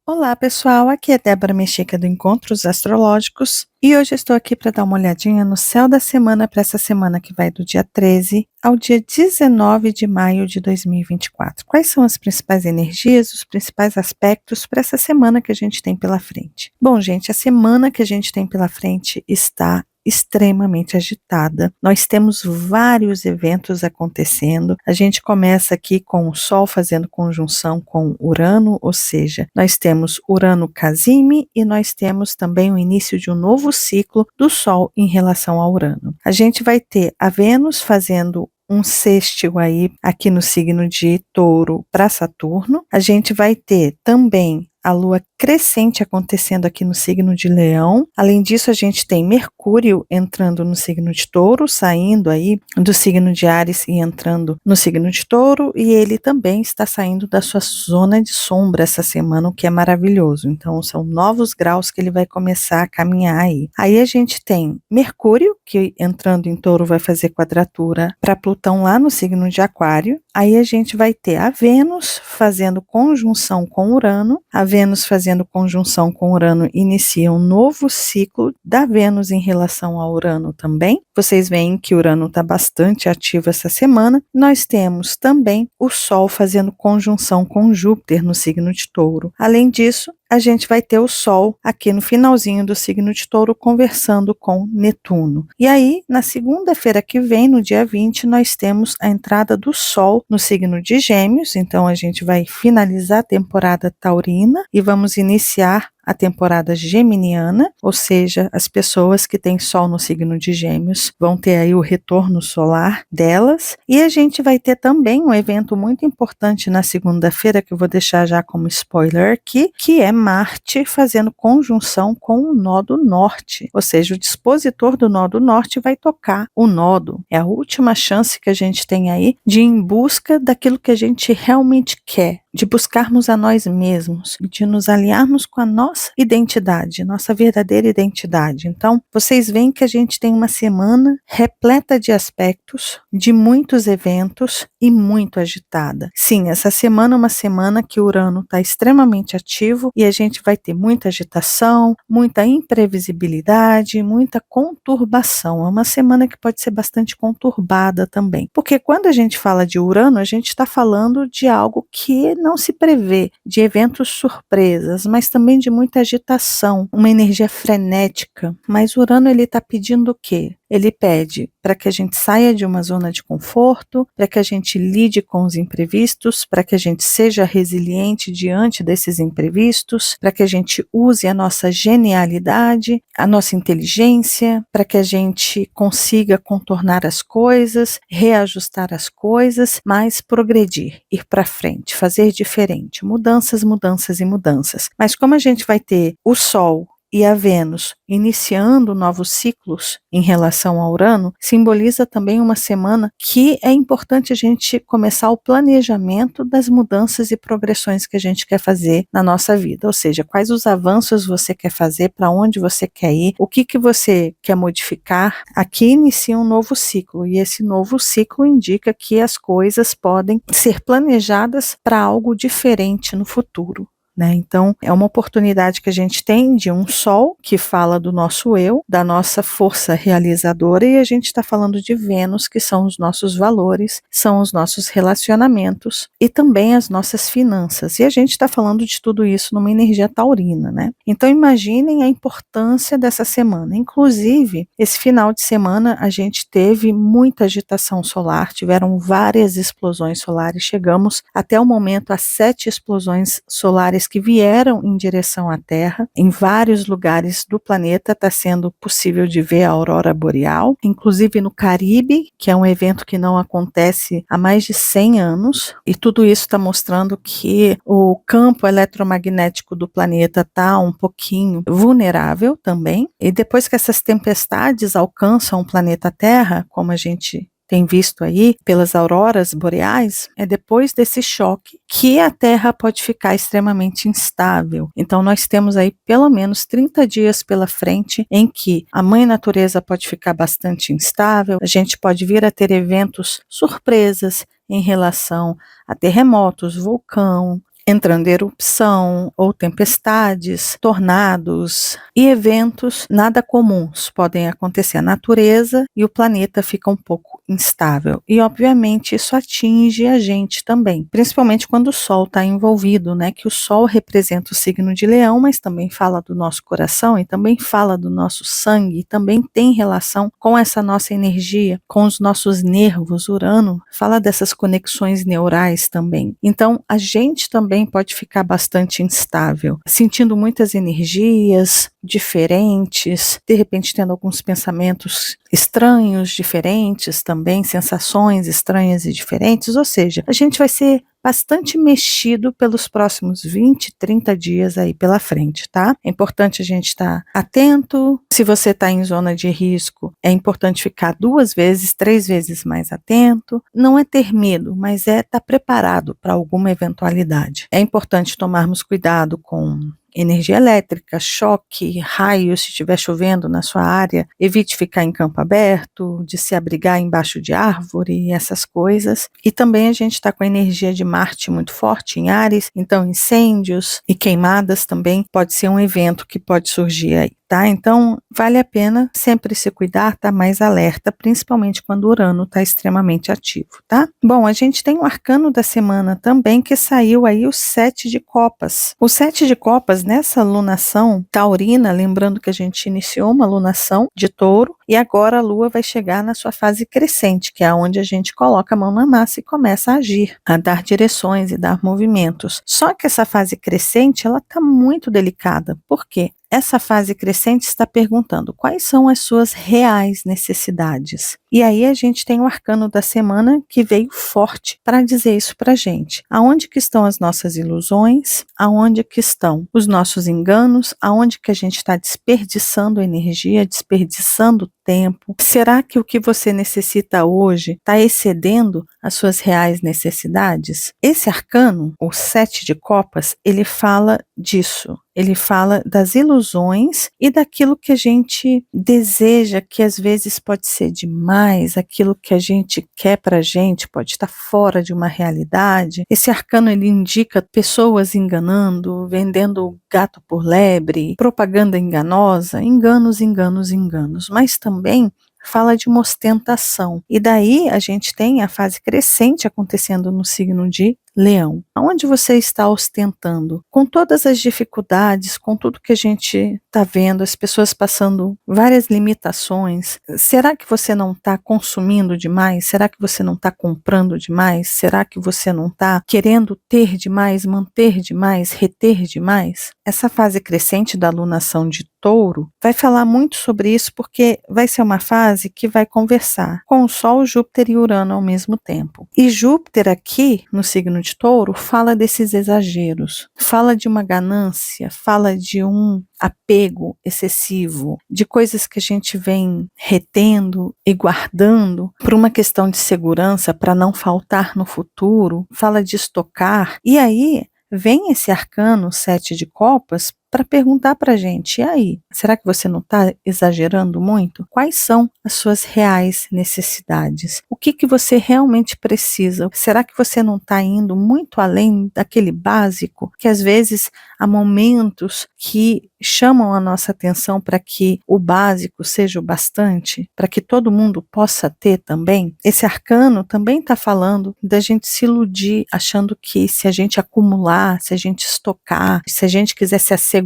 Olá, pessoal. Aqui é Débora Mexica do Encontros Astrológicos e hoje estou aqui para dar uma olhadinha no céu da semana para essa semana que vai do dia 13 ao dia 19 de maio de 2024. Quais são as principais energias, os principais aspectos para essa semana que a gente tem pela frente? Bom, gente, a semana que a gente tem pela frente está extremamente agitada. Nós temos vários eventos acontecendo. A gente começa aqui com o Sol fazendo conjunção com Urano, ou seja, nós temos Urano Casime e nós temos também o início de um novo ciclo do Sol em relação a Urano. A gente vai ter a Vênus fazendo um sextil aí aqui no signo de Touro para Saturno. A gente vai ter também a lua crescente acontecendo aqui no signo de Leão. Além disso, a gente tem Mercúrio entrando no signo de Touro, saindo aí do signo de Áries e entrando no signo de Touro, e ele também está saindo da sua zona de sombra essa semana, o que é maravilhoso. Então, são novos graus que ele vai começar a caminhar aí. Aí a gente tem Mercúrio, que entrando em Touro vai fazer quadratura para Plutão lá no signo de Aquário. Aí a gente vai ter a Vênus fazendo conjunção com Urano. A Vênus fazendo conjunção com Urano inicia um novo ciclo da Vênus em relação a Urano também. Vocês veem que Urano está bastante ativo essa semana. Nós temos também o Sol fazendo conjunção com Júpiter no signo de Touro. Além disso, a gente vai ter o Sol aqui no finalzinho do signo de Touro conversando com Netuno. E aí, na segunda-feira que vem, no dia 20, nós temos a entrada do Sol no signo de Gêmeos. Então, a gente vai finalizar a temporada taurina e vamos iniciar a temporada geminiana, ou seja, as pessoas que têm Sol no signo de Gêmeos vão ter aí o retorno solar delas. E a gente vai ter também um evento muito importante na segunda-feira, que eu vou deixar já como spoiler aqui, que é Marte fazendo conjunção com o nó do norte, ou seja, o dispositor do nó do norte vai tocar o nodo. É a última chance que a gente tem aí de ir em busca daquilo que a gente realmente quer, de buscarmos a nós mesmos, de nos aliarmos com a nossa identidade, nossa verdadeira identidade. Então, vocês veem que a gente tem uma semana repleta de aspectos, de muitos eventos e muito agitada. Sim, essa semana é uma semana que o Urano está extremamente ativo e a gente vai ter muita agitação, muita imprevisibilidade, muita conturbação. É uma semana que pode ser bastante conturbada também, porque quando a gente fala de Urano, a gente está falando de algo que não se prevê, de eventos surpresas, mas também de muita agitação, uma energia frenética. Mas Urano ele está pedindo o quê? Ele pede para que a gente saia de uma zona de conforto, para que a gente lide com os imprevistos, para que a gente seja resiliente diante desses imprevistos, para que a gente use a nossa genialidade, a nossa inteligência, para que a gente consiga contornar as coisas, reajustar as coisas, mas progredir, ir para frente, fazer diferente, mudanças, mudanças e mudanças. Mas como a gente vai ter o Sol e a Vênus iniciando novos ciclos em relação ao Urano, simboliza também uma semana que é importante a gente começar o planejamento das mudanças e progressões que a gente quer fazer na nossa vida, ou seja, quais os avanços você quer fazer, para onde você quer ir, o que você quer modificar. Aqui inicia um novo ciclo e esse novo ciclo indica que as coisas podem ser planejadas para algo diferente no futuro. Então, é uma oportunidade que a gente tem de um Sol que fala do nosso eu, da nossa força realizadora, e a gente está falando de Vênus, que são os nossos valores, são os nossos relacionamentos e também as nossas finanças. E a gente está falando de tudo isso numa energia taurina, Então, imaginem a importância dessa semana. Inclusive, esse final de semana a gente teve muita agitação solar, tiveram várias explosões solares, chegamos até o momento a 7 explosões solares que vieram em direção à Terra. Em vários lugares do planeta está sendo possível de ver a aurora boreal, inclusive no Caribe, que é um evento que não acontece há mais de 100 anos, e tudo isso está mostrando que o campo eletromagnético do planeta está um pouquinho vulnerável também, e depois que essas tempestades alcançam o planeta Terra, como a gente tem visto aí pelas auroras boreais, é depois desse choque que a Terra pode ficar extremamente instável. Então nós temos aí pelo menos 30 dias pela frente em que a mãe natureza pode ficar bastante instável, a gente pode vir a ter eventos surpresas em relação a terremotos, vulcão, entrando erupção ou tempestades, tornados e eventos nada comuns podem acontecer. A natureza e o planeta ficam um pouco instável e obviamente isso atinge a gente também, principalmente quando o Sol está envolvido, né? Que o Sol representa o signo de Leão, mas também fala do nosso coração e também fala do nosso sangue, e também tem relação com essa nossa energia, com os nossos nervos. Urano fala dessas conexões neurais também. Então a gente também pode ficar bastante instável, sentindo muitas energias diferentes, de repente tendo alguns pensamentos estranhos, diferentes também, sensações estranhas e diferentes, ou seja, a gente vai ser bastante mexido pelos próximos 20, 30 dias aí pela frente, tá? É importante a gente estar atento. Se você está em zona de risco, é importante ficar 2 vezes, 3 vezes mais atento. Não é ter medo, mas é estar preparado para alguma eventualidade. É importante tomarmos cuidado com energia elétrica, choque, raios, se estiver chovendo na sua área, evite ficar em campo aberto, de se abrigar embaixo de árvore, essas coisas. E também a gente está com a energia de Marte muito forte em Áries, então incêndios e queimadas também pode ser um evento que pode surgir aí. Tá? Então, vale a pena sempre se cuidar, estar mais alerta, principalmente quando o Urano está extremamente ativo, tá? Bom, a gente tem um arcano da semana também que saiu aí o 7 de copas. O 7 de copas, nessa lunação taurina, lembrando que a gente iniciou uma lunação de touro e agora a lua vai chegar na sua fase crescente, que é onde a gente coloca a mão na massa e começa a agir, a dar direções e dar movimentos. Só que essa fase crescente, ela está muito delicada. Por quê? Essa fase crescente está perguntando quais são as suas reais necessidades. E aí a gente tem o arcano da semana que veio forte para dizer isso para a gente. Aonde que estão as nossas ilusões? Aonde que estão os nossos enganos? Aonde que a gente está desperdiçando energia, desperdiçando tempo? Será que o que você necessita hoje está excedendo as suas reais necessidades? Esse arcano, o 7 de copas, ele fala disso. Ele fala das ilusões e daquilo que a gente deseja, que às vezes pode ser demais, aquilo que a gente quer para a gente pode estar fora de uma realidade. Esse arcano ele indica pessoas enganando, vendendo gato por lebre, propaganda enganosa, enganos, enganos, enganos, mas também fala de uma ostentação. E daí a gente tem a fase crescente acontecendo no signo de Leão. Aonde você está ostentando? Com todas as dificuldades, com tudo que a gente está vendo, as pessoas passando várias limitações, será que você não está consumindo demais? Será que você não está comprando demais? Será que você não está querendo ter demais, manter demais, reter demais? Essa fase crescente da alunação de Touro vai falar muito sobre isso porque vai ser uma fase que vai conversar com o Sol, Júpiter e Urano ao mesmo tempo. E Júpiter aqui, no signo de Touro, fala desses exageros, fala de uma ganância, fala de um apego excessivo, de coisas que a gente vem retendo e guardando por uma questão de segurança para não faltar no futuro, fala de estocar. E aí vem esse arcano 7 de copas para perguntar para a gente, e aí, será que você não está exagerando muito? Quais são as suas reais necessidades? O que que você realmente precisa? Será que você não está indo muito além daquele básico? Que às vezes há momentos que chamam a nossa atenção para que o básico seja o bastante, para que todo mundo possa ter também. Esse arcano também está falando da gente se iludir, achando que se a gente acumular, se a gente estocar, se a gente quiser se assegurar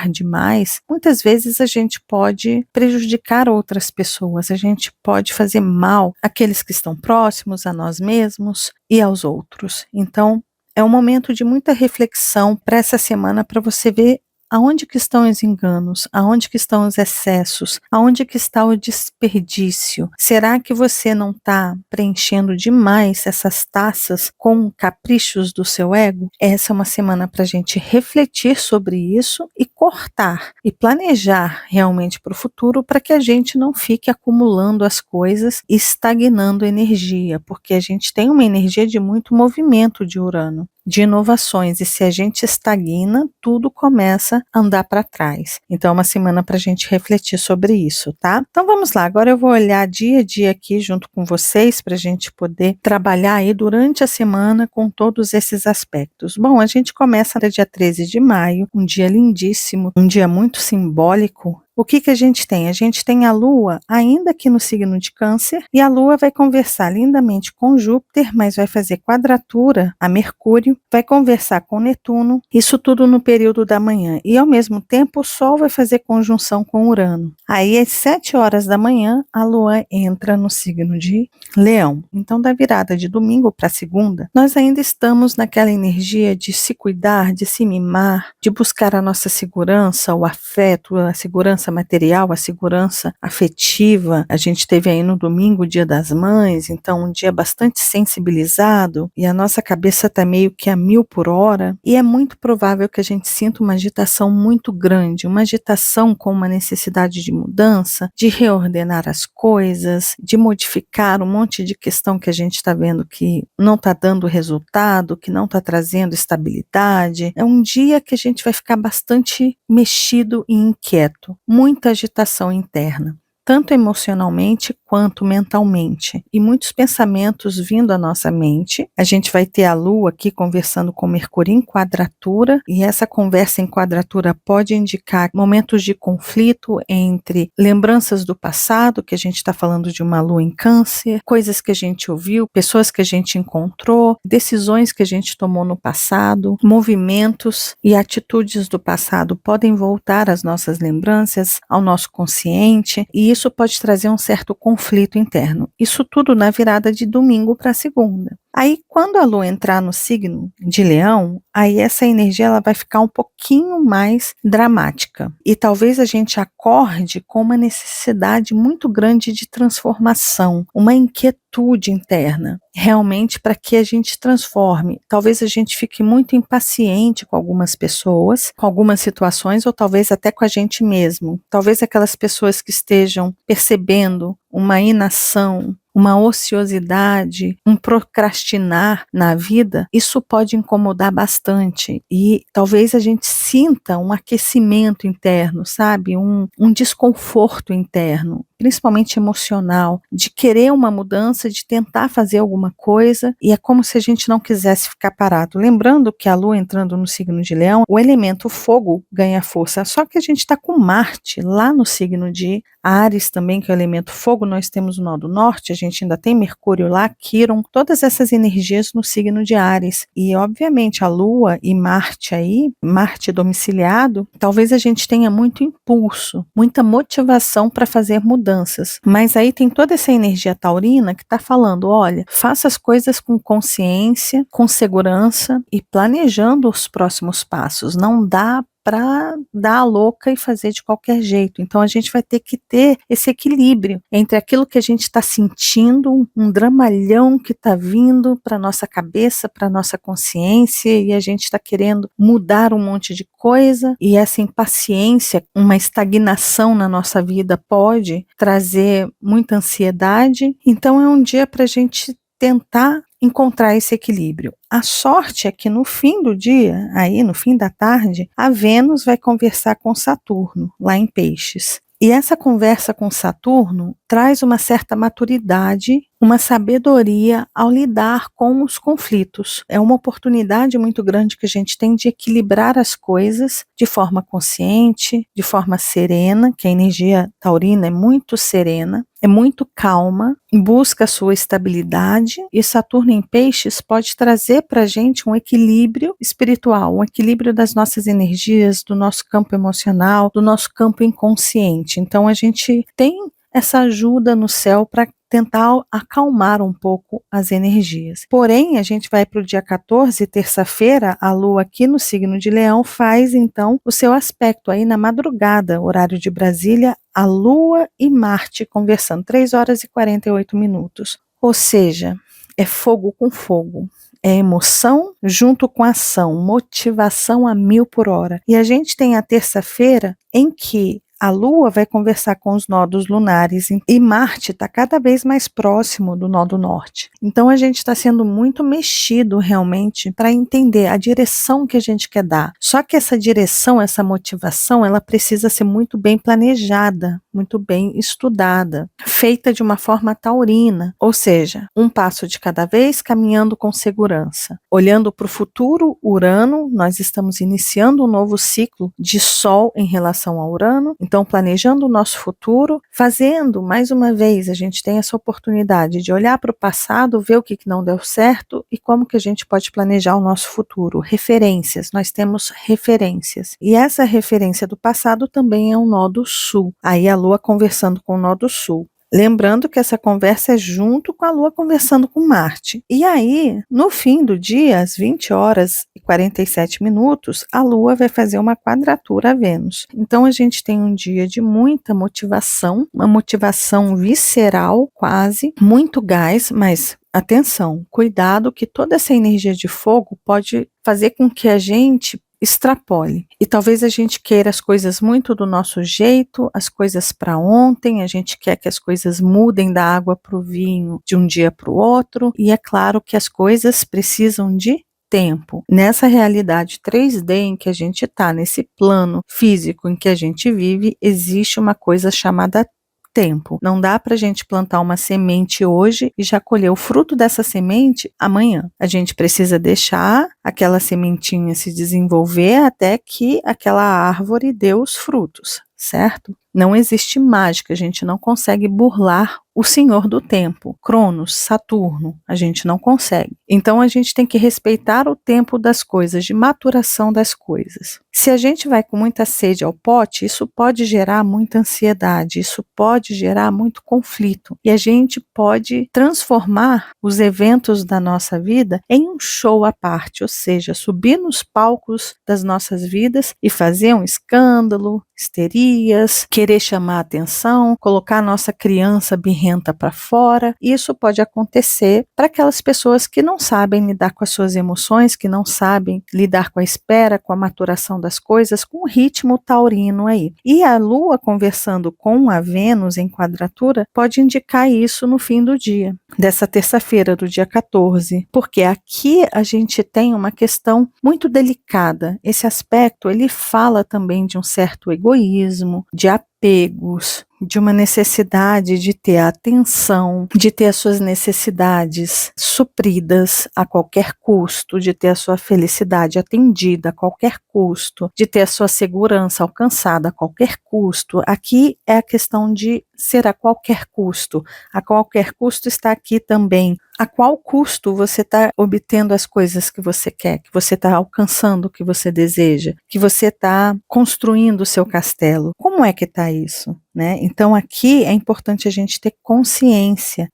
demais, muitas vezes a gente pode prejudicar outras pessoas, a gente pode fazer mal àqueles que estão próximos a nós mesmos e aos outros. Então, é um momento de muita reflexão para essa semana, para você ver aonde que estão os enganos, aonde que estão os excessos, aonde que está o desperdício. Será que você não está preenchendo demais essas taças com caprichos do seu ego? Essa é uma semana para a gente refletir sobre isso e cortar e planejar realmente para o futuro, para que a gente não fique acumulando as coisas e estagnando energia, porque a gente tem uma energia de muito movimento de Urano, de inovações, e se a gente estagna, tudo começa a andar para trás. Então é uma semana para a gente refletir sobre isso, tá? Então vamos lá, agora eu vou olhar dia a dia aqui junto com vocês para a gente poder trabalhar aí durante a semana com todos esses aspectos. Bom, a gente começa no dia 13 de maio, um dia lindíssimo, um dia muito simbólico. O que a gente tem? A gente tem a Lua ainda aqui no signo de Câncer, e a Lua vai conversar lindamente com Júpiter, mas vai fazer quadratura a Mercúrio, vai conversar com Netuno, isso tudo no período da manhã, e ao mesmo tempo o Sol vai fazer conjunção com Urano. Aí às 7 horas da manhã a Lua entra no signo de Leão. Então da virada de domingo para segunda, nós ainda estamos naquela energia de se cuidar, de se mimar, de buscar a nossa segurança, o afeto, a segurança material, a segurança afetiva. A gente teve aí no domingo o Dia das Mães, então um dia bastante sensibilizado, e a nossa cabeça está meio que a 1000 por hora, e é muito provável que a gente sinta uma agitação muito grande, uma agitação com uma necessidade de mudança, de reordenar as coisas, de modificar um monte de questão que a gente está vendo que não está dando resultado, que não está trazendo estabilidade. É um dia que a gente vai ficar bastante mexido e inquieto, muita agitação interna, tanto emocionalmente quanto mentalmente, e muitos pensamentos vindo à nossa mente. A gente vai ter a Lua aqui conversando com Mercúrio em quadratura, e essa conversa em quadratura pode indicar momentos de conflito entre lembranças do passado, que a gente está falando de uma Lua em Câncer, coisas que a gente ouviu, pessoas que a gente encontrou, decisões que a gente tomou no passado, movimentos e atitudes do passado podem voltar às nossas lembranças, ao nosso consciente, e isso pode trazer um certo conflito interno. Isso tudo na virada de domingo para segunda. Aí, quando a Lua entrar no signo de Leão, aí essa energia ela vai ficar um pouquinho mais dramática. E talvez a gente acorde com uma necessidade muito grande de transformação, uma inquietude interna, realmente para que a gente transforme. Talvez a gente fique muito impaciente com algumas pessoas, com algumas situações, ou talvez até com a gente mesmo. Talvez aquelas pessoas que estejam percebendo uma inação, uma ociosidade, um procrastinar na vida, isso pode incomodar bastante, e talvez a gente sinta um aquecimento interno, sabe? Um desconforto interno, principalmente emocional, de querer uma mudança, de tentar fazer alguma coisa, e é como se a gente não quisesse ficar parado. Lembrando que a Lua entrando no signo de Leão, o elemento fogo ganha força, só que a gente está com Marte lá no signo de Áries também, que é o elemento fogo. Nós temos o nó do norte, a gente ainda tem Mercúrio lá, Quirón, todas essas energias no signo de Áries, e obviamente a Lua e Marte aí, Marte domiciliado, talvez a gente tenha muito impulso, muita motivação para fazer mudanças, mas aí tem toda essa energia taurina que está falando, olha, faça as coisas com consciência, com segurança e planejando os próximos passos. Não dá para dar a louca e fazer de qualquer jeito. Então a gente vai ter que ter esse equilíbrio entre aquilo que a gente está sentindo, um dramalhão que está vindo para nossa cabeça, para nossa consciência, e a gente está querendo mudar um monte de coisa, e essa impaciência, uma estagnação na nossa vida pode trazer muita ansiedade. Então é um dia para a gente tentar encontrar esse equilíbrio. A sorte é que no fim do dia, aí no fim da tarde, a Vênus vai conversar com Saturno, lá em Peixes. E essa conversa com Saturno traz uma certa maturidade, uma sabedoria ao lidar com os conflitos. É uma oportunidade muito grande que a gente tem de equilibrar as coisas de forma consciente, de forma serena, que a energia taurina é muito serena, é muito calma, busca a sua estabilidade, e Saturno em Peixes pode trazer para a gente um equilíbrio espiritual, um equilíbrio das nossas energias, do nosso campo emocional, do nosso campo inconsciente. Então a gente tem essa ajuda no céu para tentar acalmar um pouco as energias. Porém, a gente vai para o dia 14, terça-feira, a Lua aqui no signo de Leão faz então o seu aspecto aí na madrugada, horário de Brasília, a Lua e Marte conversando, 3 horas e 48 minutos. Ou seja, é fogo com fogo. é emoção junto com ação, motivação a 1000 por hora. E a gente tem a terça-feira em que a Lua vai conversar com os nodos lunares e Marte está cada vez mais próximo do nó do norte. Então a gente está sendo muito mexido realmente para entender a direção que a gente quer dar. Só que essa direção, essa motivação, ela precisa ser muito bem planejada, muito bem estudada, feita de uma forma taurina, ou seja, um passo de cada vez, caminhando com segurança. Olhando para o futuro, Urano, nós estamos iniciando um novo ciclo de Sol em relação a Urano, então planejando o nosso futuro, fazendo, mais uma vez, a gente tem essa oportunidade de olhar para o passado, ver o que não deu certo e como que a gente pode planejar o nosso futuro. Referências, nós temos referências. E essa referência do passado também é o nó do sul. Aí a Lua conversando com o nó do sul. Lembrando que essa conversa é junto com a Lua conversando com Marte. E aí, no fim do dia, às 20 horas e 47 minutos, a Lua vai fazer uma quadratura a Vênus. Então a gente tem um dia de muita motivação, uma motivação visceral quase, muito gás, mas atenção, cuidado que toda essa energia de fogo pode fazer com que a gente extrapole. E talvez a gente queira as coisas muito do nosso jeito, as coisas para ontem, a gente quer que as coisas mudem da água para o vinho de um dia para o outro, e é claro que as coisas precisam de tempo. Nessa realidade 3D em que a gente está, nesse plano físico em que a gente vive, existe uma coisa chamada tempo. Não dá para a gente plantar uma semente hoje e já colher o fruto dessa semente amanhã. A gente precisa deixar aquela sementinha se desenvolver até que aquela árvore dê os frutos, certo? Não existe mágica, a gente não consegue burlar o Senhor do tempo, Cronos, Saturno, a gente não consegue. Então a gente tem que respeitar o tempo das coisas, de maturação das coisas. Se a gente vai com muita sede ao pote, isso pode gerar muita ansiedade, isso pode gerar muito conflito. E a gente pode transformar os eventos da nossa vida em um show à parte, ou seja, subir nos palcos das nossas vidas e fazer um escândalo, histerias, querer chamar a atenção, colocar a nossa criança birrenta para fora. Isso pode acontecer para aquelas pessoas que não sabem lidar com as suas emoções, que não sabem lidar com a espera, com a maturação das coisas, com o ritmo taurino aí. E a Lua conversando com a Vênus em quadratura pode indicar isso no fim do dia, dessa terça-feira, do dia 14, porque aqui a gente tem uma questão muito delicada. Esse aspecto, ele fala também de um certo egoísmo, de apegos, de uma necessidade de ter atenção, de ter as suas necessidades supridas a qualquer custo, de ter a sua felicidade atendida a qualquer custo, de ter a sua segurança alcançada a qualquer custo. Aqui é a questão de ser a qualquer custo. A qualquer custo está aqui também. A qual custo você está obtendo as coisas que você quer, que você está alcançando o que você deseja, que você está construindo o seu castelo? Como é que está isso? Né? Então aqui é importante a gente ter consciência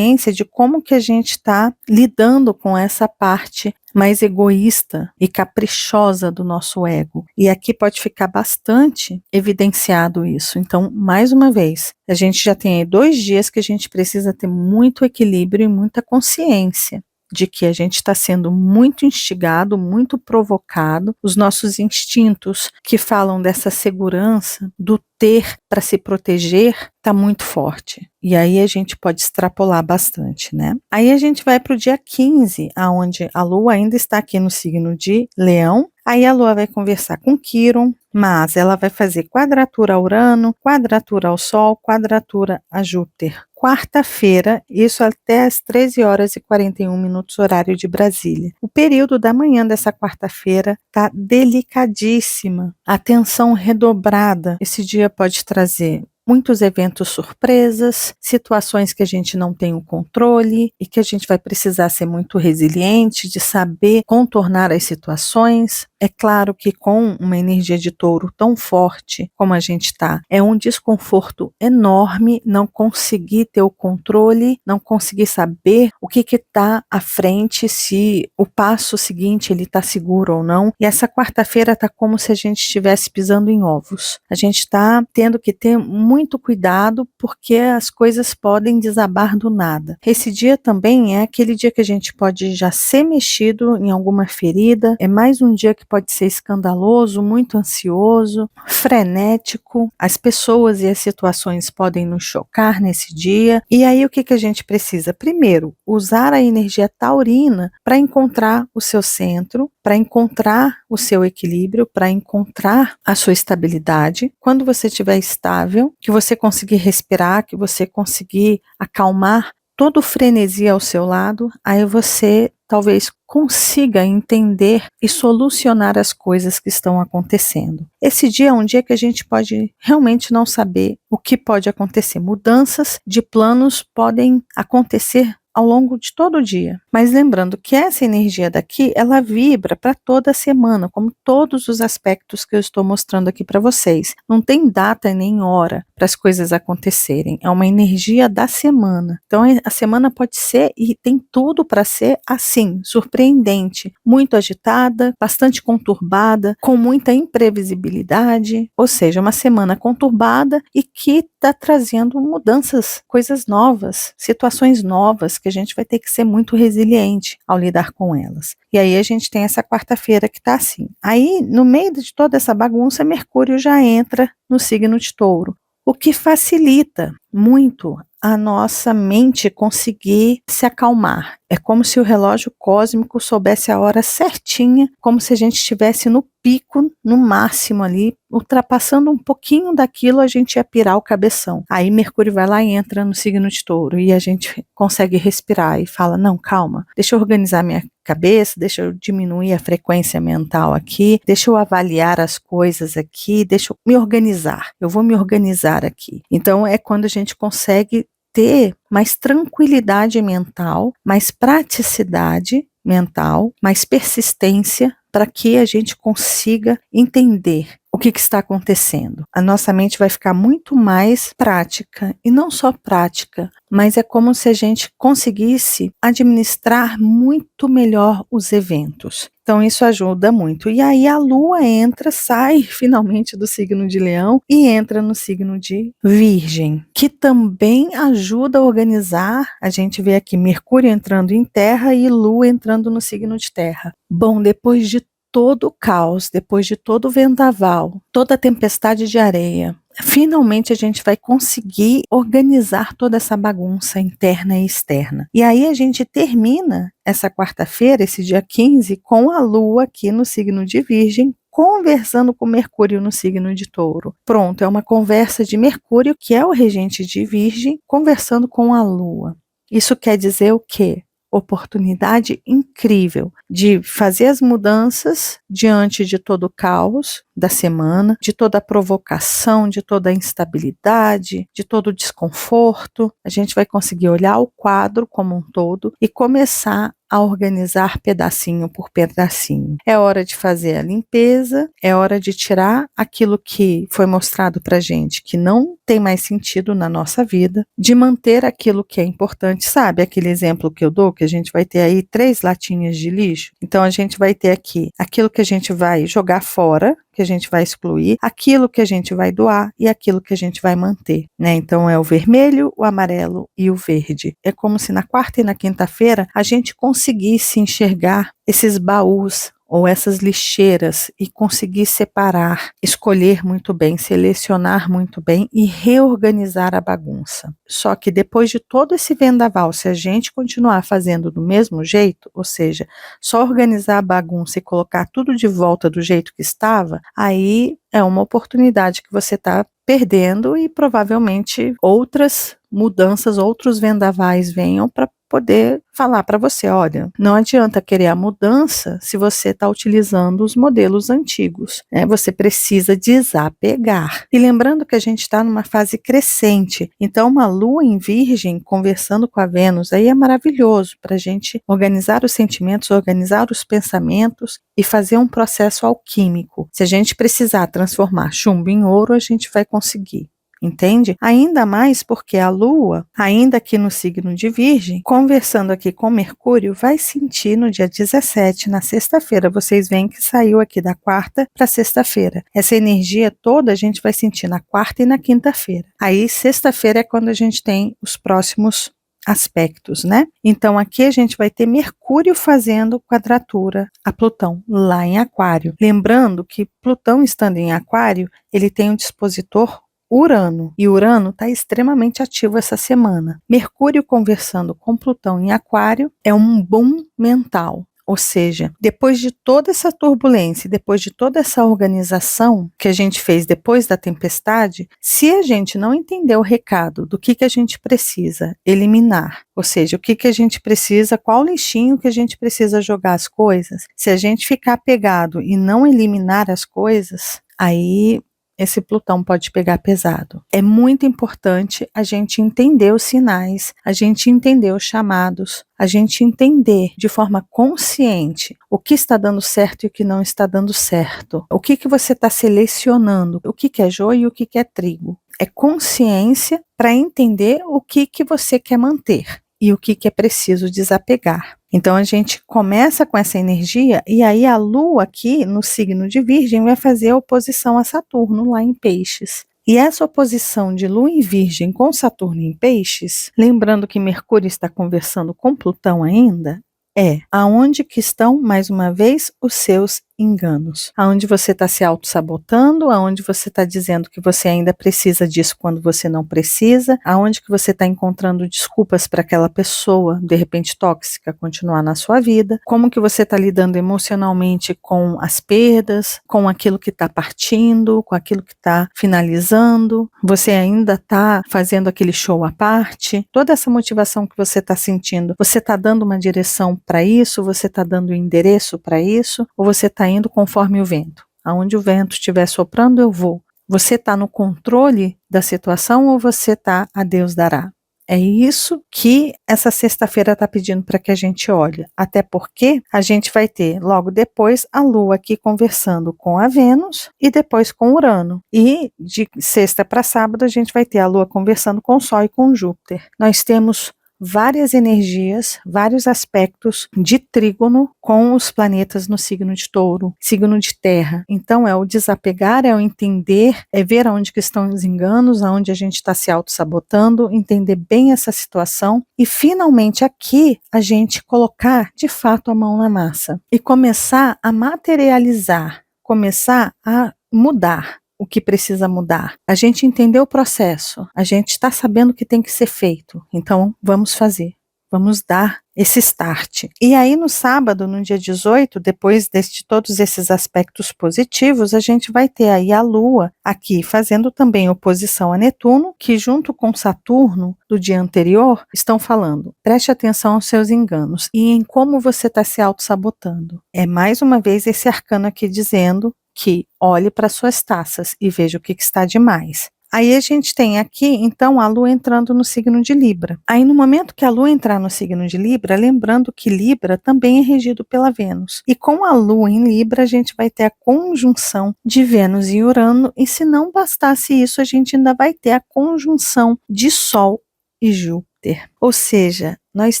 de como que a gente está lidando com essa parte mais egoísta e caprichosa do nosso ego. E aqui pode ficar bastante evidenciado isso. Então, mais uma vez, a gente já tem aí 2 dias que a gente precisa ter muito equilíbrio e muita consciência de que a gente está sendo muito instigado, muito provocado, os nossos instintos que falam dessa segurança, do ter para se proteger, está muito forte. E aí a gente pode extrapolar bastante, né? Aí a gente vai para o dia 15, aonde a Lua ainda está aqui no signo de Leão. Aí a Lua vai conversar com Quiron, mas ela vai fazer quadratura a Urano, quadratura ao Sol, quadratura a Júpiter. Quarta-feira, isso até às 13 horas e 41 minutos, horário de Brasília. O período da manhã dessa quarta-feira está delicadíssima. Atenção redobrada. Esse dia pode trazer muitos eventos surpresas, situações que a gente não tem o controle e que a gente vai precisar ser muito resiliente, de saber contornar as situações. É claro que com uma energia de touro tão forte como a gente está, é um desconforto enorme não conseguir ter o controle, não conseguir saber o que está à frente, se o passo seguinte ele está seguro ou não. E essa quarta-feira está como se a gente estivesse pisando em ovos. A gente está tendo que ter muito cuidado porque as coisas podem desabar do nada. Esse dia também é aquele dia que a gente pode já ser mexido em alguma ferida, é mais um dia que pode ser escandaloso, muito ansioso, frenético. As pessoas e as situações podem nos chocar nesse dia. E aí o que a gente precisa? Primeiro, usar a energia taurina para encontrar o seu centro, para encontrar o seu equilíbrio, para encontrar a sua estabilidade. Quando você estiver estável, que você conseguir respirar, que você conseguir acalmar todo o frenesi ao seu lado, aí você talvez consiga entender e solucionar as coisas que estão acontecendo. Esse dia é um dia que a gente pode realmente não saber o que pode acontecer. Mudanças de planos podem acontecer ao longo de todo o dia. Mas lembrando que essa energia daqui, ela vibra para toda a semana, como todos os aspectos que eu estou mostrando aqui para vocês. Não tem data nem hora para as coisas acontecerem. É uma energia da semana. Então a semana pode ser e tem tudo para ser assim, surpreendente, muito agitada, bastante conturbada, com muita imprevisibilidade, ou seja, uma semana conturbada e que está trazendo mudanças, coisas novas, situações novas que a gente vai ter que ser muito resiliente ao lidar com elas. E aí a gente tem essa quarta-feira que está assim. Aí, no meio de toda essa bagunça, Mercúrio já entra no signo de Touro, o que facilita muito a nossa mente conseguir se acalmar. É como se o relógio cósmico soubesse a hora certinha, como se a gente estivesse no pico, no máximo ali, ultrapassando um pouquinho daquilo, a gente ia pirar o cabeção. Aí Mercúrio vai lá e entra no signo de Touro e a gente consegue respirar e fala, não, calma, deixa eu organizar minha cabeça, deixa eu diminuir a frequência mental aqui, deixa eu avaliar as coisas aqui, deixa eu me organizar, eu vou me organizar aqui. Então é quando a gente consegue ter mais tranquilidade mental, mais praticidade mental, mais persistência para que a gente consiga entender o que está acontecendo. A nossa mente vai ficar muito mais prática, e não só prática, mas é como se a gente conseguisse administrar muito melhor os eventos. Então isso ajuda muito. E aí a Lua entra, sai finalmente do signo de Leão e entra no signo de Virgem, que também ajuda a organizar. A gente vê aqui Mercúrio entrando em Terra e Lua entrando no signo de Terra. Bom, depois de todo o caos, depois de todo o vendaval, toda a tempestade de areia, finalmente a gente vai conseguir organizar toda essa bagunça interna e externa. E aí a gente termina essa quarta-feira, esse dia 15, com a Lua aqui no signo de Virgem, conversando com Mercúrio no signo de Touro. Pronto, é uma conversa de Mercúrio, que é o regente de Virgem, conversando com a Lua. Isso quer dizer o quê? Oportunidade incrível de fazer as mudanças diante de todo o caos da semana, de toda a provocação, de toda a instabilidade, de todo o desconforto. A gente vai conseguir olhar o quadro como um todo e começar a organizar pedacinho por pedacinho. É hora de fazer a limpeza, é hora de tirar aquilo que foi mostrado pra gente que não tem mais sentido na nossa vida, de manter aquilo que é importante, sabe? Aquele exemplo que eu dou, que a gente vai ter aí 3 latinhas de lixo. Então a gente vai ter aqui aquilo que a gente vai jogar fora, que a gente vai excluir, aquilo que a gente vai doar e aquilo que a gente vai manter, né? Então é o vermelho, o amarelo e o verde. É como se na quarta e na quinta-feira a gente conseguisse enxergar esses baús ou essas lixeiras e conseguir separar, escolher muito bem, selecionar muito bem e reorganizar a bagunça. Só que depois de todo esse vendaval, se a gente continuar fazendo do mesmo jeito, ou seja, só organizar a bagunça e colocar tudo de volta do jeito que estava, aí é uma oportunidade que você está perdendo e provavelmente outras mudanças, outros vendavais venham para poder falar para você, olha, não adianta querer a mudança se você está utilizando os modelos antigos, né? Você precisa desapegar. E lembrando que a gente está numa fase crescente, então uma lua em Virgem conversando com a Vênus aí é maravilhoso para a gente organizar os sentimentos, organizar os pensamentos e fazer um processo alquímico. Se a gente precisar transformar chumbo em ouro, a gente vai conseguir. Entende? Ainda mais porque a Lua, ainda aqui no signo de Virgem, conversando aqui com Mercúrio, vai sentir no dia 17, na sexta-feira. Vocês veem que saiu aqui da quarta para sexta-feira. Essa energia toda a gente vai sentir na quarta e na quinta-feira. Aí, sexta-feira é quando a gente tem os próximos aspectos, né? Então aqui a gente vai ter Mercúrio fazendo quadratura a Plutão, lá em Aquário. Lembrando que Plutão estando em Aquário, ele tem um dispositor Urano, e Urano está extremamente ativo essa semana. Mercúrio conversando com Plutão em Aquário é um boom mental. Ou seja, depois de toda essa turbulência, depois de toda essa organização que a gente fez depois da tempestade, se a gente não entender o recado do que a gente precisa eliminar, ou seja, o que a gente precisa, qual lixinho que a gente precisa jogar as coisas, se a gente ficar pegado e não eliminar as coisas, aí esse Plutão pode pegar pesado. É muito importante a gente entender os sinais, a gente entender os chamados, a gente entender de forma consciente o que está dando certo e o que não está dando certo. O que você está selecionando, o que é joio e o que é trigo. É consciência para entender o que você quer manter e o que é preciso desapegar. Então a gente começa com essa energia e aí a Lua aqui no signo de Virgem vai fazer a oposição a Saturno lá em Peixes. E essa oposição de Lua em Virgem com Saturno em Peixes, lembrando que Mercúrio está conversando com Plutão ainda, é aonde que estão, mais uma vez, os seus enganos. Aonde você está se auto-sabotando, aonde você está dizendo que você ainda precisa disso quando você não precisa, aonde que você está encontrando desculpas para aquela pessoa, de repente tóxica, continuar na sua vida, como que você está lidando emocionalmente com as perdas, com aquilo que está partindo, com aquilo que está finalizando, você ainda está fazendo aquele show à parte, toda essa motivação que você está sentindo, você está dando uma direção para isso, você está dando um endereço para isso, ou você está indo conforme o vento. Aonde o vento estiver soprando, eu vou. Você está no controle da situação ou você está a Deus dará? É isso que essa sexta-feira está pedindo para que a gente olhe. Até porque a gente vai ter logo depois a Lua aqui conversando com a Vênus e depois com Urano. E de sexta para sábado a gente vai ter a Lua conversando com o Sol e com Júpiter. Nós temos várias energias, vários aspectos de trígono com os planetas no signo de Touro, signo de Terra. Então é o desapegar, é o entender, é ver aonde que estão os enganos, aonde a gente está se auto-sabotando, entender bem essa situação e finalmente aqui a gente colocar de fato a mão na massa e começar a materializar, começar a mudar o que precisa mudar. A gente entendeu o processo, a gente está sabendo o que tem que ser feito, então vamos fazer, vamos dar esse start. E aí no sábado, no dia 18, depois de todos esses aspectos positivos, a gente vai ter aí a Lua aqui fazendo também oposição a Netuno, que junto com Saturno do dia anterior estão falando, preste atenção aos seus enganos e em como você está se auto-sabotando. É mais uma vez esse arcano aqui dizendo que olhe para suas taças e veja o que está demais. Aí a gente tem aqui, então, a Lua entrando no signo de Libra. Aí no momento que a Lua entrar no signo de Libra, lembrando que Libra também é regido pela Vênus. E com a Lua em Libra, a gente vai ter a conjunção de Vênus e Urano, e se não bastasse isso, a gente ainda vai ter a conjunção de Sol e Júpiter. Ou seja, nós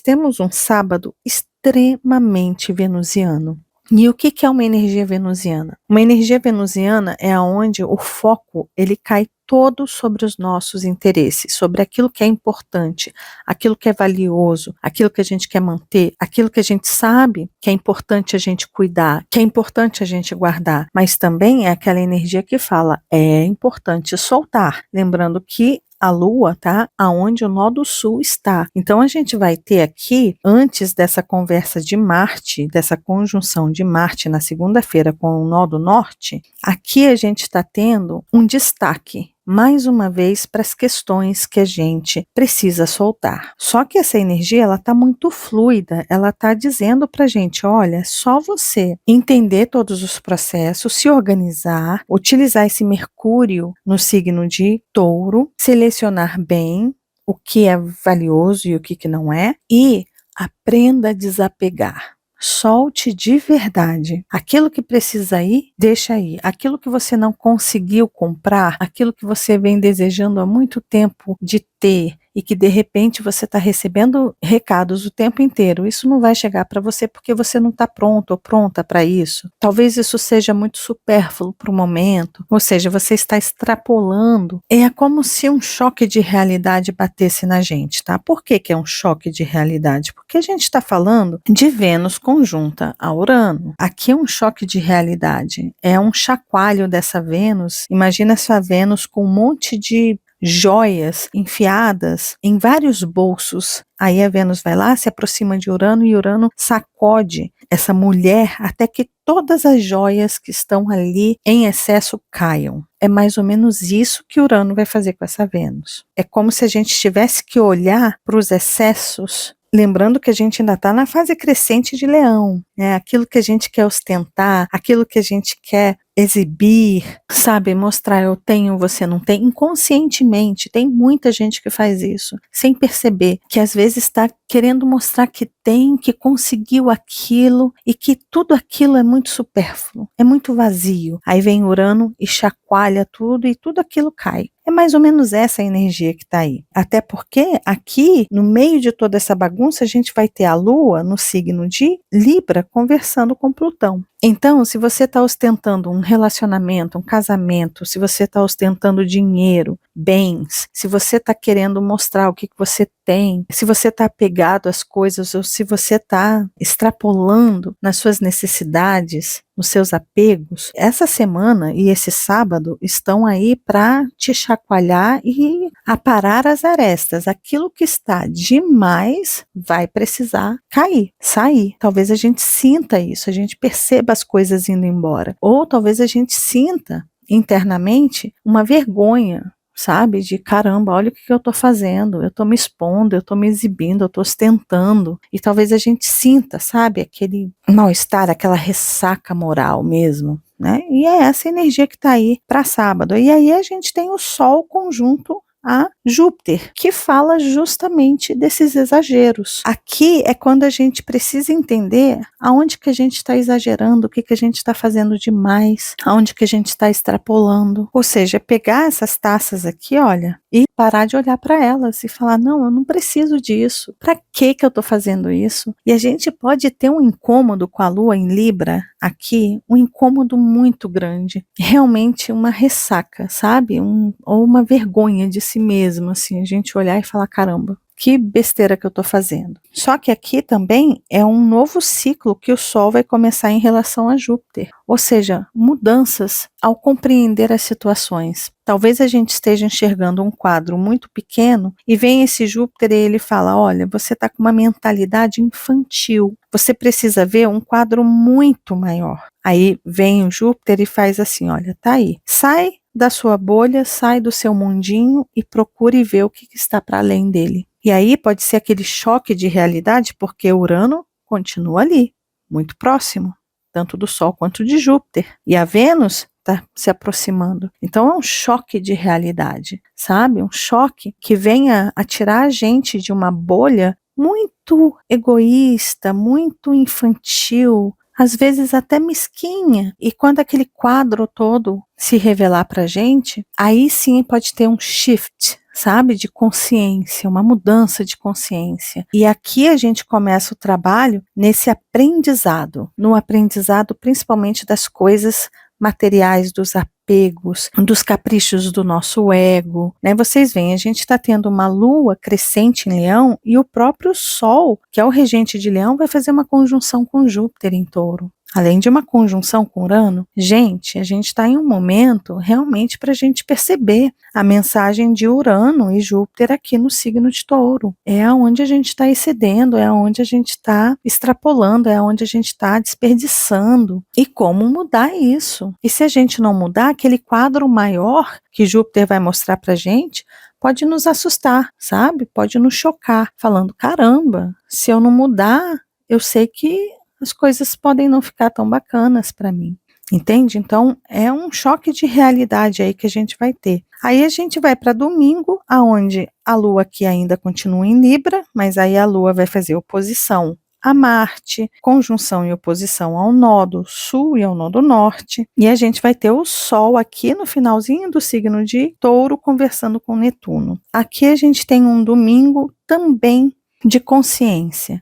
temos um sábado extremamente venusiano. E o que é uma energia venusiana? Uma energia venusiana é onde o foco ele cai todo sobre os nossos interesses, sobre aquilo que é importante, aquilo que é valioso, aquilo que a gente quer manter, aquilo que a gente sabe que é importante a gente cuidar, que é importante a gente guardar, mas também é aquela energia que fala, é importante soltar, lembrando que a Lua tá aonde o nó do sul está. Então a gente vai ter aqui, antes dessa conversa de Marte, dessa conjunção de Marte na segunda-feira com o nó do norte, aqui a gente está tendo um destaque. mais uma vez para as questões que a gente precisa soltar. Só que essa energia, ela está muito fluida, ela está dizendo para a gente, olha, é só você entender todos os processos, se organizar, utilizar esse Mercúrio no signo de Touro, selecionar bem o que é valioso e o que não é, e aprenda a desapegar. Solte de verdade. Aquilo que precisa ir, deixa ir. Aquilo que você não conseguiu comprar, aquilo que você vem desejando há muito tempo de ter e que de repente você está recebendo recados o tempo inteiro, isso não vai chegar para você porque você não está pronto ou pronta para isso. Talvez isso seja muito supérfluo para o momento, ou seja, você está extrapolando. É como se um choque de realidade batesse na gente, tá? Por que que é um choque de realidade? Porque a gente está falando de Vênus conjunta a Urano. Aqui é um choque de realidade, é um chacoalho dessa Vênus. Imagina essa Vênus com um monte de joias enfiadas em vários bolsos. Aí a Vênus vai lá, se aproxima de Urano e Urano sacode essa mulher até que todas as joias que estão ali em excesso caiam. É mais ou menos isso que Urano vai fazer com essa Vênus. É como se a gente tivesse que olhar para os excessos, lembrando que a gente ainda está na fase crescente de Leão, né? Aquilo que a gente quer ostentar, aquilo que a gente quer exibir, sabe, mostrar eu tenho, você não tem, inconscientemente. Tem muita gente que faz isso, sem perceber, que às vezes está querendo mostrar que tem, que conseguiu aquilo e que tudo aquilo é muito supérfluo, é muito vazio. Aí vem Urano e chacoalha tudo e tudo aquilo cai. É mais ou menos essa a energia que está aí. Até porque aqui, no meio de toda essa bagunça, a gente vai ter a Lua no signo de Libra conversando com Plutão. Então, se você está ostentando um relacionamento, um casamento, se você está ostentando dinheiro, bens, se você está querendo mostrar o que você tem, se você está apegado às coisas ou se você está extrapolando nas suas necessidades, nos seus apegos, essa semana e esse sábado estão aí para te chacoalhar e aparar as arestas. Aquilo que está demais vai precisar cair, sair. Talvez a gente sinta isso, a gente perceba as coisas indo embora. Ou talvez a gente sinta internamente uma vergonha, sabe, de caramba, olha o que eu tô fazendo, eu tô me expondo, eu tô me exibindo, eu tô ostentando, e talvez a gente sinta, sabe, aquele mal-estar, aquela ressaca moral mesmo, né, e é essa energia que tá aí para sábado, e aí a gente tem o Sol conjunto a Júpiter, que fala justamente desses exageros. Aqui é quando a gente precisa entender aonde que a gente está exagerando, o que a gente está fazendo demais, aonde que a gente está extrapolando. Ou seja, pegar essas taças aqui, olha, e parar de olhar para elas e falar, não, eu não preciso disso. Para que eu estou fazendo isso? E a gente pode ter um incômodo com a Lua em Libra aqui, um incômodo muito grande. Realmente uma ressaca, sabe? Ou uma vergonha de si mesmo, assim, a gente olhar e falar, caramba, que besteira que eu estou fazendo. Só que aqui também é um novo ciclo que o Sol vai começar em relação a Júpiter. Ou seja, mudanças ao compreender as situações. Talvez a gente esteja enxergando um quadro muito pequeno e vem esse Júpiter e ele fala, olha, você está com uma mentalidade infantil. Você precisa ver um quadro muito maior. Aí vem o Júpiter e faz assim, olha, tá aí. Sai da sua bolha, sai do seu mundinho e procure ver o que está para além dele. E aí pode ser aquele choque de realidade, porque Urano continua ali, muito próximo, tanto do Sol quanto de Júpiter. E a Vênus está se aproximando. Então é um choque de realidade, sabe? Um choque que vem a tirar a gente de uma bolha muito egoísta, muito infantil, às vezes até mesquinha, e quando aquele quadro todo se revelar para a gente, aí sim pode ter um shift, sabe, de consciência, uma mudança de consciência. E aqui a gente começa o trabalho nesse aprendizado, no aprendizado principalmente das coisas materiais, dos apegos, dos caprichos do nosso ego, né? Vocês veem, a gente está tendo uma lua crescente em Leão e o próprio Sol, que é o regente de Leão, vai fazer uma conjunção com Júpiter em Touro. além de uma conjunção com Urano, gente, a gente está em um momento realmente para a gente perceber a mensagem de Urano e Júpiter aqui no signo de Touro. É aonde a gente está excedendo, é aonde a gente está extrapolando, é aonde a gente está desperdiçando. E como mudar isso? E se a gente não mudar, aquele quadro maior que Júpiter vai mostrar para a gente pode nos assustar, sabe? Pode nos chocar, falando, caramba, se eu não mudar, eu sei que as coisas podem não ficar tão bacanas para mim. Entende? Então, é um choque de realidade aí que a gente vai ter. Aí a gente vai para domingo, aonde a Lua aqui ainda continua em Libra, mas aí a Lua vai fazer oposição a Marte, conjunção e oposição ao nodo sul e ao nodo norte, e a gente vai ter o Sol aqui no finalzinho do signo de Touro conversando com Netuno. Aqui a gente tem um domingo também de consciência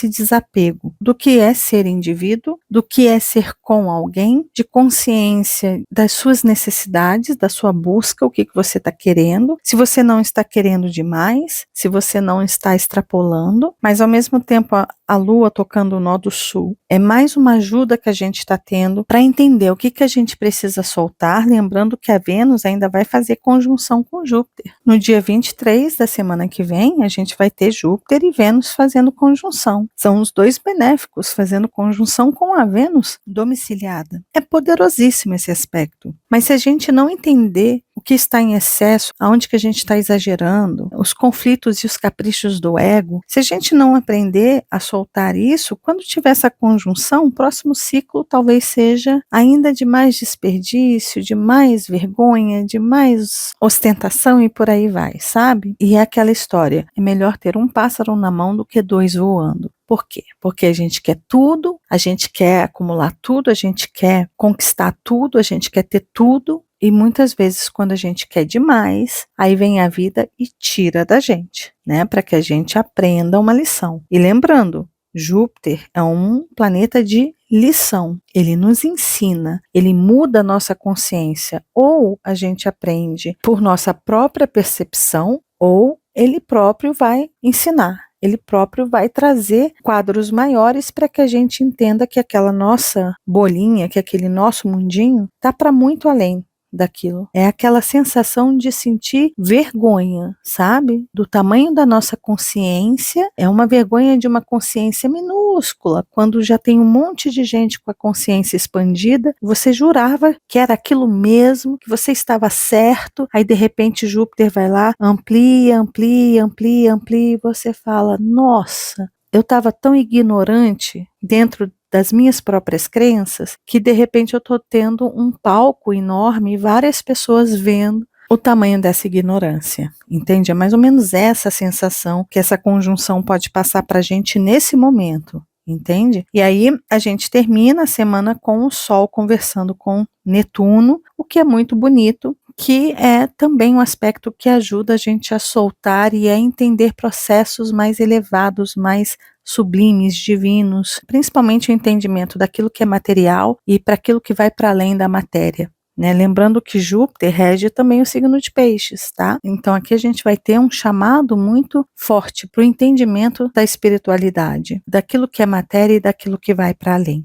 e desapego do que é ser indivíduo, do que é ser com alguém, de consciência das suas necessidades, da sua busca, o que você está querendo, se você não está querendo demais, se você não está extrapolando, mas ao mesmo tempo a Lua tocando o nó do sul é mais uma ajuda que a gente está tendo para entender o que a gente precisa soltar, lembrando que a Vênus ainda vai fazer conjunção com Júpiter. No dia 23 da semana que vem, a gente vai ter Júpiter e Vênus fazendo conjunção. São os dois benéficos fazendo conjunção com a Vênus domiciliada. É poderosíssimo esse aspecto. Mas se a gente não entender o que está em excesso, aonde que a gente está exagerando, os conflitos e os caprichos do ego, se a gente não aprender a soltar isso, quando tiver essa conjunção, o próximo ciclo talvez seja ainda de mais desperdício, de mais vergonha, de mais ostentação e por aí vai, sabe? E é aquela história, é melhor ter um pássaro na mão do que dois voando. Por quê? Porque a gente quer tudo, a gente quer acumular tudo, a gente quer conquistar tudo, a gente quer ter tudo, e muitas vezes quando a gente quer demais, aí vem a vida e tira da gente, né? Para que a gente aprenda uma lição. E lembrando, Júpiter é um planeta de lição, ele nos ensina, ele muda a nossa consciência, ou a gente aprende por nossa própria percepção, ou ele próprio vai ensinar. Ele próprio vai trazer quadros maiores para que a gente entenda que aquela nossa bolinha, que aquele nosso mundinho está para muito além daquilo. É aquela sensação de sentir vergonha, sabe? Do tamanho da nossa consciência, é uma vergonha de uma consciência minúscula. Quando já tem um monte de gente com a consciência expandida, você jurava que era aquilo mesmo, que você estava certo, aí de repente Júpiter vai lá, amplia, amplia, amplia, amplia, e você fala, nossa, eu estava tão ignorante dentro das minhas próprias crenças, que de repente eu estou tendo um palco enorme e várias pessoas vendo o tamanho dessa ignorância, entende? É mais ou menos essa sensação que essa conjunção pode passar para a gente nesse momento, entende? E aí a gente termina a semana com o Sol conversando com Netuno, o que é muito bonito, que é também um aspecto que ajuda a gente a soltar e a entender processos mais elevados, mais sublimes, divinos, principalmente o entendimento daquilo que é material e para aquilo que vai para além da matéria. Né? Lembrando que Júpiter rege também o signo de Peixes, tá? Então aqui a gente vai ter um chamado muito forte para o entendimento da espiritualidade, daquilo que é matéria e daquilo que vai para além,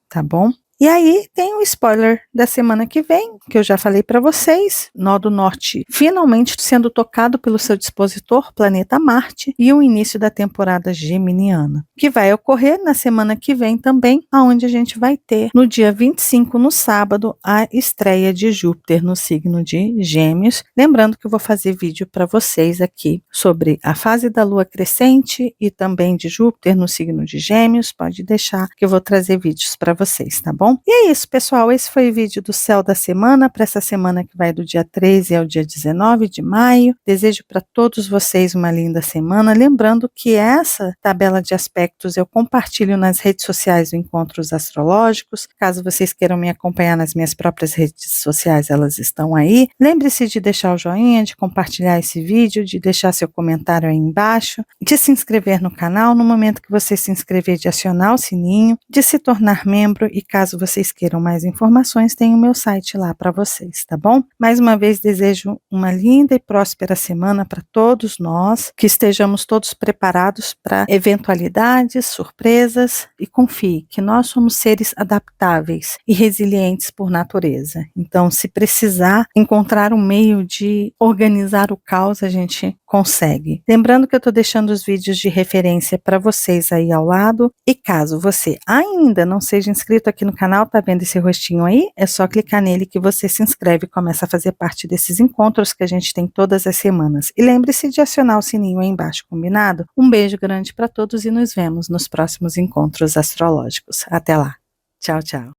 tá bom? E aí tem o spoiler da semana que vem, que eu já falei para vocês, nó do norte finalmente sendo tocado pelo seu dispositor, planeta Marte, e o início da temporada geminiana, que vai ocorrer na semana que vem também, aonde a gente vai ter, no dia 25, no sábado, a estreia de Júpiter no signo de Gêmeos. Lembrando que eu vou fazer vídeo para vocês aqui sobre a fase da Lua crescente e também de Júpiter no signo de Gêmeos, pode deixar que eu vou trazer vídeos para vocês, tá bom? E é isso, pessoal, esse foi o vídeo do céu da semana, para essa semana que vai do dia 13 ao dia 19 de maio. Desejo para todos vocês uma linda semana, lembrando que essa tabela de aspectos eu compartilho nas redes sociais do Encontros Astrológicos, caso vocês queiram me acompanhar nas minhas próprias redes sociais, elas estão aí. Lembre-se de deixar o joinha, de compartilhar esse vídeo, de deixar seu comentário aí embaixo, de se inscrever no canal, no momento que você se inscrever, de acionar o sininho, de se tornar membro e caso caso vocês queiram mais informações, tem o meu site lá para vocês, tá bom? Mais uma vez desejo uma linda e próspera semana para todos nós, que estejamos todos preparados para eventualidades, surpresas, e confie que nós somos seres adaptáveis e resilientes por natureza. Então, se precisar encontrar um meio de organizar o caos, a gente consegue. Lembrando que eu estou deixando os vídeos de referência para vocês aí ao lado, e caso você ainda não seja inscrito aqui no canal, tá vendo esse rostinho aí? É só clicar nele que você se inscreve e começa a fazer parte desses encontros que a gente tem todas as semanas. E lembre-se de acionar o sininho aí embaixo, combinado? Um beijo grande para todos e nos vemos nos próximos encontros astrológicos. Até lá. Tchau, tchau.